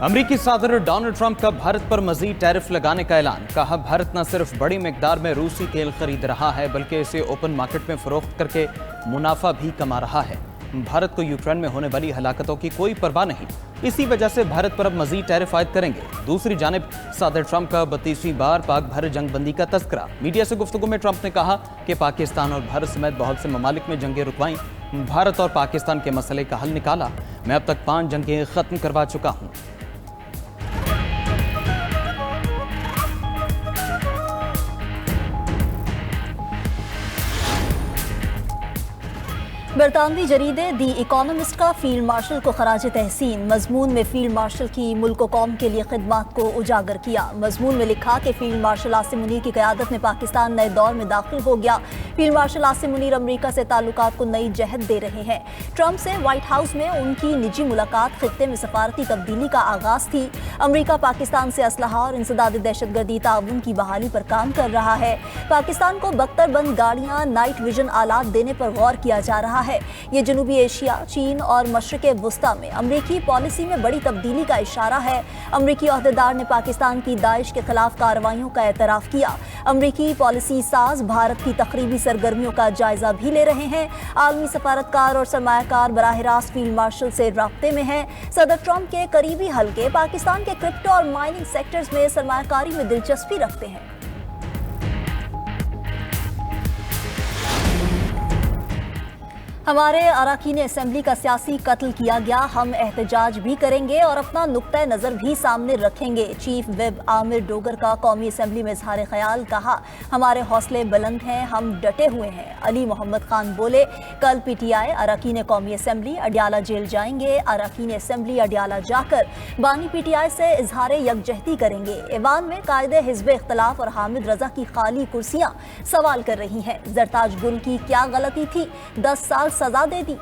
अमेरिकी सदर Donald Trump का भारत पर मजीद टैरिफ लगाने का ऐलान। कहा, भारत न सिर्फ बड़ी मिकदार में रूसी तेल खरीद रहा है बल्कि इसे ओपन मार्केट में फरोख्त करके मुनाफा भी कमा रहा है। भारत को यूक्रेन में होने वाली हलाकतों की कोई परवाह नहीं, इसी वजह से भारत पर अब मजीद टैरिफ आयद करेंगे। दूसरी जानिब सदर ट्रंप का 32वीं बार पाक भारत जंगबंदी का तस्करा। मीडिया से गुफ्तगू में ट्रंप ने कहा कि पाकिस्तान और भारत समेत बहुत से ममालिक में जंगें रुकवाई, भारत और पाकिस्तान के मसले का हल निकाला। मैं अब तक 5 जंगें खत्म करवा चुका हूं। बरतानवी जरीदे दी इकोनॉमिस्ट का फील्ड मार्शल को खराज तहसीन। मजमून में फील्ड मार्शल की मुल्क कौम के लिए खिदमात को उजागर किया। मजमून में लिखा कि फील्ड मार्शल आसिम मुनीर की क़यादत में पाकिस्तान नए दौर में दाखिल हो गया। फील्ड मार्शल आसिम मुनीर अमरीका से ताल्लुकात को नई जहत दे रहे हैं। ट्रंप से व्हाइट हाउस में उनकी निजी मुलाकात खित्ते में सफारती तब्दीली का आगाज थी। अमरीका पाकिस्तान से असलहा और इंसदाद दहशतगर्दी ताउन की बहाली पर काम कर रहा है। पाकिस्तान को बख्तरबंद गाड़ियां, नाइट विजन आलात देने पर गौर किया जा रहा है। ये जनूबी एशिया, चीन और मशरिक वुस्ता में अमरीकी पॉलिसी में बड़ी तब्दीली का इशारा है। अमरीकी ओहदेदार ने पाकिस्तान की दाइश के खिलाफ कार्रवाइयों का एतराफ़ किया। अमरीकी पॉलिसी साज भारत की तकरीबी सरगर्मियों का जायजा भी ले रहे हैं। आलमी सफारतकार और सरमायाकार बराह रास्त फील्ड मार्शल से राब्ते में हैं। सदर ट्रंप के करीबी हल्के पाकिस्तान के क्रिप्टो और माइनिंग सेक्टर्स में सरमायाकारी में दिलचस्पी रखते हैं। हमारे अरकान असेंबली का सियासी कत्ल किया गया, हम एहतजाज भी करेंगे और अपना नुक्ता नज़र भी सामने रखेंगे। चीफ विप आमिर डोगर का कौमी असेंबली में इजहार ख्याल। कहा, हमारे हौसले बुलंद हैं, हम डटे हुए हैं। अली मोहम्मद खान बोले, कल PTI अरकान कौमी असेंबली अडियाला जेल जाएंगे। अरकान असेंबली अडियाला जाकर बानी PTI से इजहार यकजहती करेंगे। ऐवान में कायदे हिज़्ब इख्तलाफ और हामिद रजा की खाली कुर्सियां सवाल कर रही हैं। जरताज गुल की क्या गलती थी, 10 साल सजा दे दी।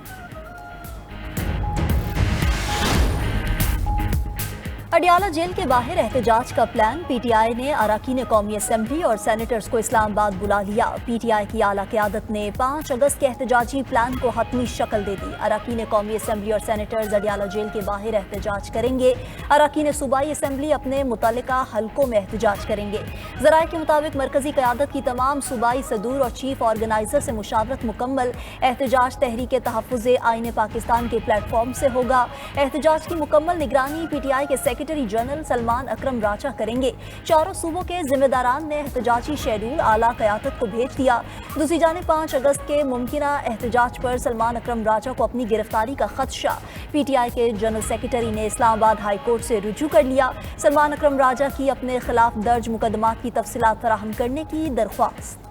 अडियाला जेल के बाहर एहतजाज का प्लान। PTI ने अरकान कौमी असेंबली और सेनेटर्स को इस्लामाबाद बुला लिया। PTI की आला क़यादत ने 5 अगस्त के एहतजाजी प्लान को हतमी शक्ल दे दी। अरकान कौमी असेंबली और सेनेटर्स अडियाला जेल के बाहर एहतजाज करेंगे। अरकान सूबाई असेंबली अपने मुतल्लिका हल्कों में एहतजाज करेंगे। ज़राए के मुताबिक मरकजी क़यादत की तमाम सूबाई सदूर और चीफ ऑर्गेनाइजर से मुशावरत मुकम्मल। एहतजाज तहरीक तहफ़्फ़ुज़ आईन पाकिस्तान के प्लेटफॉर्म से होगा। एहतजाज की मुकम्मल निगरानी PTI के सेक्रेटरी जनरल सलमान अकरम राजा करेंगे। चारों सूबों के जिम्मेदारान ने एहतजाजी शेड्यूल आला क़यादत को भेज दिया। दूसरी जानिब 5 अगस्त के मुमकिना एहतजाज पर सलमान अकरम राजा को अपनी गिरफ्तारी का खदशा। PTI के जनरल सेक्रेटरी ने इस्लामाबाद हाई कोर्ट से रुजू कर लिया। सलमान अकरम राजा की अपने खिलाफ दर्ज मुकदमात की तफसीलात फराहम करने की दरख्वास्त।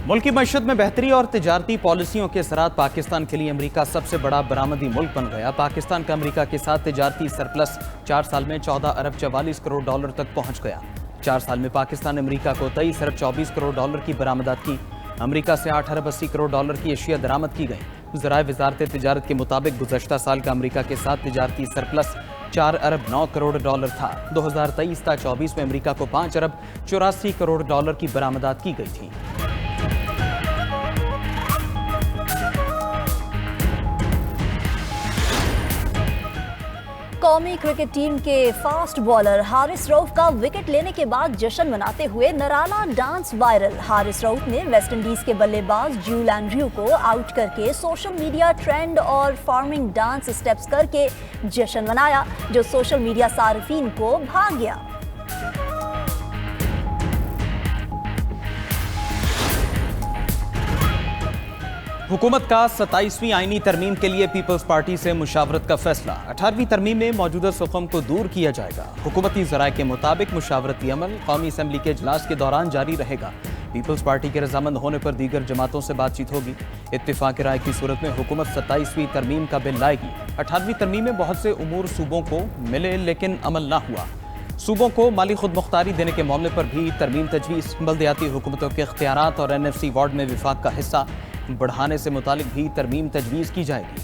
मुल्क की मईशत में बेहतरी और तिजारती पॉलिसियों के असरात पाकिस्तान के लिए अमरीका सबसे बड़ा बरामदी मुल्क बन गया। पाकिस्तान का अमरीका के साथ तिजारती सरप्लस 4 साल में 14 अरब 44 करोड़ डॉलर तक पहुंच गया। 4 साल में पाकिस्तान ने अमरीका को 23 अरब 24 करोड़ डॉलर की बरामदात की। अमरीका से 8 अरब 80 करोड़ डॉलर की एशिया दरामद की गई। ज़राए वजारत तिजारत के मुताबिक गुज़श्ता साल का अमरीका के साथ तिजारती सरप्लस 4 अरब 9 करोड़ डॉलर था। 2023-24 में अमरीका को 5 अरब 84 करोड़ डॉलर की बरामदात की गई थी। कौमी क्रिकेट टीम के फास्ट बॉलर हारिस रऊफ का विकेट लेने के बाद जश्न मनाते हुए नराला डांस वायरल। हारिस रऊफ ने वेस्टइंडीज के बल्लेबाज जूल एंड्रयू को आउट करके सोशल मीडिया ट्रेंड और फार्मिंग डांस स्टेप्स करके जश्न मनाया, जो सोशल मीडिया सार्फिन को भा गया। हुकूमत का 27वीं आईनी तरमीम के लिए पीपल्स पार्टी से मुशावरत का फैसला। 18वीं तरमीम में मौजूदा सुखम को दूर किया जाएगा। हुकूमती ज़राए के मुताबिक मुशावरती अमल कौमी असम्बली के इजलास के दौरान जारी रहेगा। पीपल्स पार्टी के रजामंद होने पर दीगर जमातों से बातचीत होगी। इत्तेफाक राय की सूरत में हुकूमत 27वीं तरमीम का बिल लाएगी। 18वीं तरमीम में बहुत से उमूर सूबों को मिले लेकिन अमल ना हुआ। सूबों को माली खुद मुख्तारी देने के मामले पर भी तरमीम तजवीज़। बल्दियाती हुकूमतों के इख्तियारात और NFC वार्ड में विफाक का हिस्सा बढ़ाने से मुतालिक भी तरमीम तजवीज़ की जाएगी।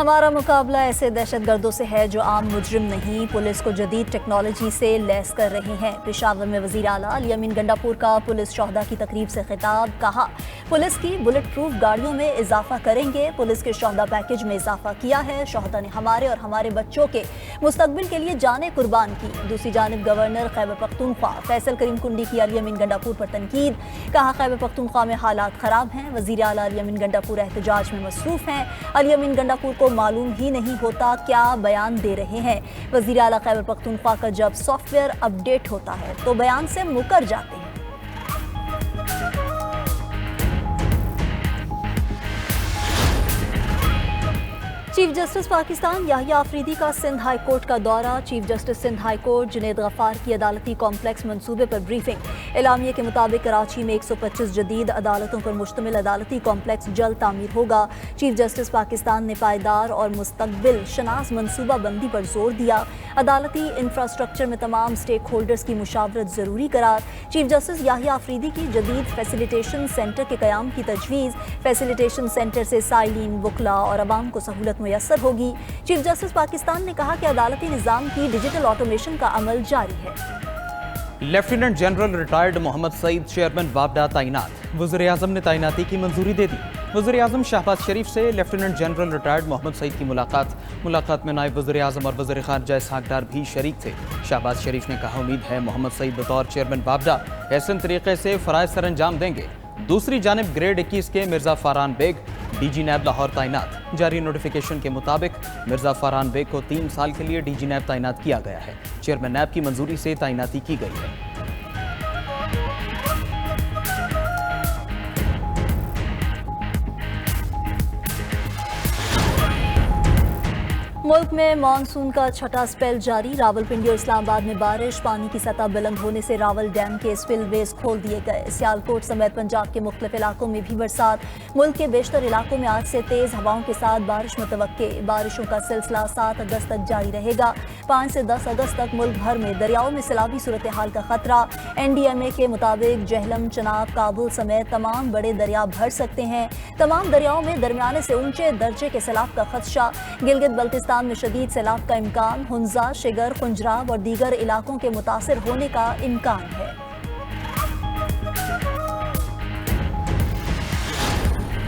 हमारा मुकाबला ऐसे दहशतगर्दों से है जो आम मुजरिम नहीं, पुलिस को जदीद टेक्नोलॉजी से लैस कर रहे हैं। पेशावर में वज़ीर आला अली अमीन गंडापुर का पुलिस शोहदा की तकरीब से खिताब। कहा, पुलिस की बुलेट प्रूफ गाड़ियों में इजाफा करेंगे। पुलिस के शोहदा पैकेज में इजाफा किया है। शोहदा ने हमारे और हमारे बच्चों के मुस्तकबिल के लिए जानें कुर्बान की। दूसरी जानिब गवर्नर खैबर पख्तूनख्वा फैसल करीम कुंडी की अली अमीन गंडापुर पर तनकीद। कहा, खैबर पख्तूनख्वा में हालात खराब हैं। वज़ीर आला अली अमीन गंडापुर एहतजाज में मसरूफ हैं। अली अमीन गंडापुर को मालूम ही नहीं होता क्या बयान दे रहे हैं। वज़ीर आला खैबर पख्तूनख्वा का जब सॉफ्टवेयर अपडेट होता है तो बयान से मुकर जाते हैं। चीफ जस्टिस पाकिस्तान याहिया अफरीदी का सिंध हाई कोर्ट का दौरा। Chief justice Sindh High Court Junaid Ghaffar की अदालती कॉम्प्लेक्स मंसूबे पर ब्रीफिंग। एलामिया के मुताबिक कराची में 125 जदीद अदालतों पर मुश्तमिल अदालती कॉम्प्लेक्स जल्द तामीर होगा। चीफ जस्टिस पाकिस्तान ने पायदार और मुस्तकबिल शनास मनसूबा बंदी पर जोर दिया। अदालती इंफ्रास्ट्रक्चर में तमाम स्टेक होल्डर्स की मुशावरत जरूरी करार। चीफ जस्टिस याहिया अफरीदी की जदीद फैसिलिटेशन सेंटर के क़याम की तजवीज़। फैसिलिटेशन सेंटर से साइलिन, वकला और अवाम को सहूलत मुयस्सर होगी। चीफ जस्टिस पाकिस्तान ने कहा कि अदालती निज़ाम की डिजिटल ऑटोमेशन का अमल जारी है। Lieutenant general retired Mohammad Saeed chairman वापडा तैनात। वज़ीर आज़म ने तैनाती की मंजूरी दे दी। वज़ीर आज़म शहबाज शरीफ से lieutenant general retired Mohammad Saeed की मुलाकात में नायब वज़ीर आज़म और वज़ीर ख़ारजा इसहाक़ डार भी शरीक थे। शहबाज शरीफ ने कहा, उम्मीद है मोहम्मद सईद बतौर चेयरमैन वापडा ऐसे तरीके से फ़राइज़ सर अंजाम देंगे। दूसरी जानिब ग्रेड 21 के मिर्ज़ा फ़ारान बेग डीजी नैब लाहौर तैनात। जारी नोटिफिकेशन के मुताबिक मिर्ज़ा फ़ारान बेग को 3 साल के लिए डीजी नैब तैनात किया गया है। चेयरमैन नैब की मंजूरी से तैनाती की गई है। मुल्क में मानसून का छठा स्पेल जारी। रावलपिंडी और इस्लामाबाद में बारिश। पानी की सतह बुलंद होने से रावल डैम के स्पिलवेज खोल दिए गए। सियालकोट समेत पंजाब के मुख्तलिफ इलाकों में भी बरसात। मुल्क के बेशतर इलाकों में आज से तेज हवाओं के साथ बारिश मुतवक्के। बारिशों का सिलसिला 7 अगस्त तक जारी रहेगा। 5 से 10 अगस्त तक मुल्क भर में दरियाओं में सैलाबी सूरत हाल का खतरा। NDMA के मुताबिक जहलम, चनाब, काबुल समेत तमाम बड़े दरिया भर सकते हैं। तमाम दरियाओं में दरमियाने से ऊंचे दर्जे के सैलाब का खदशा। गिलगित बल्तिस्तान में शदीद सैलाब का इम्कान। हुंजा, शिगर, खुंजराब और दीगर इलाकों के मुतासिर होने का इम्कान है।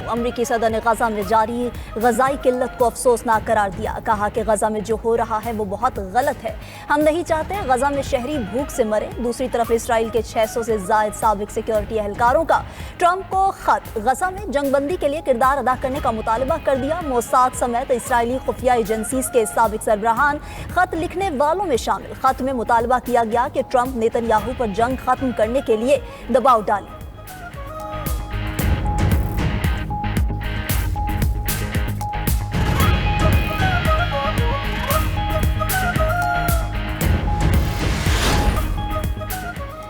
अमरीकी सदर ने गजा में जारी गजाई किल्लत को अफसोसनाक करार दिया। कहा कि गजा में जो हो रहा है वो बहुत गलत है। हम नहीं चाहते गजा में शहरी भूख से मरे। दूसरी तरफ इसराइल के 600 से जायद साबिक सिक्योरिटी एहलकारों का ट्रंप को खत। गजा में जंगबंदी के लिए किरदार अदा करने का मुतालबा कर दिया। मोसाद समेत इसराइली खुफिया एजेंसीज के साबिक सरबराहान खत लिखने वालों में शामिल। खत में मुतालबा किया गया कि ट्रंप नेतन्याहू पर जंग खत्म करने के लिए दबाव डाले।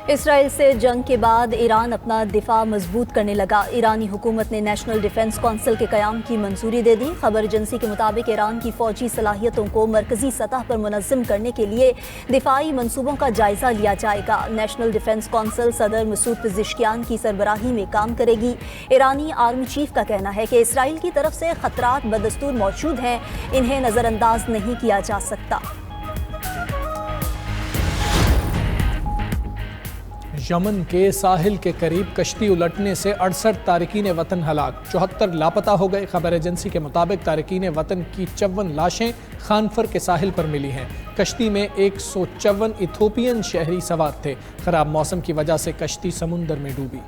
इसराइल से जंग के बाद ईरान अपना दिफा मजबूत करने लगा। ईरानी हुकूमत ने नेशनल डिफेंस काउंसिल के क़याम की मंजूरी दे दी। खबर एजेंसी के मुताबिक ईरान की फ़ौजी सलाहियतों को मरकजी सतह पर मुनज़्ज़म करने के लिए दिफाई मंसूबों का जायज़ा लिया जाएगा। नेशनल डिफेंस काउंसिल सदर मसूद पेज़ेश्कियान की सरबराही में काम करेगी। ईरानी आर्मी चीफ का कहना है कि इसराइल की तरफ से खतरात बदस्तूर मौजूद हैं, इन्हें नज़रअंदाज नहीं किया जा सकता। यमन के साहिल के करीब कश्ती उलटने से 68 तारकीन वतन हलाक, 74 लापता हो गए। खबर एजेंसी के मुताबिक तारकीन वतन की 54 लाशें खानफर के साहिल पर मिली हैं। कश्ती में 154 इथोपियन शहरी सवार थे। खराब मौसम की वजह से कश्ती समुंदर में डूबी।